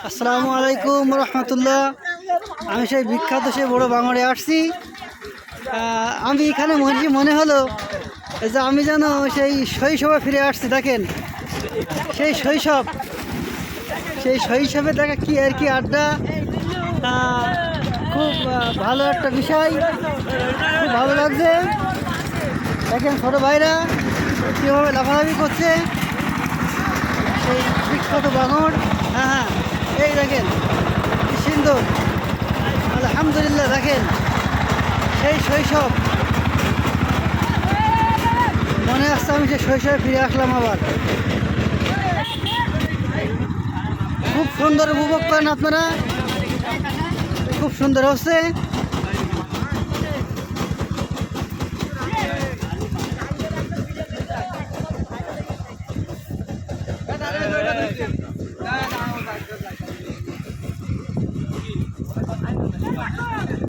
আসসালামু আলাইকুম রহমতুল্লাহ। আমি সেই বিখ্যাত সেই বড় বাঙড়ে আসছি। আমি এখানে মনে হলো যে আমি যেন সেই শৈশবে ফিরে আসছি। দেখেন সেই শৈশবে দেখা কি আর কি আড্ডা। খুব ভালো একটা বিষয়, খুব ভালো লাগছে। দেখেন ছোটো ভাইরা কীভাবে লাফালাফি করছে সেই বিখ্যাত বাঙড়। হ্যাঁ, এই দেখেন কি সুন্দর, আলহামদুলিল্লাহ। দেখেন সেই শৈশব মনে আসছে, আমি সেই শৈশবে ফিরে আসলাম আবার। খুব সুন্দর উপভোগ করেন আপনারা, খুব সুন্দর হচ্ছে।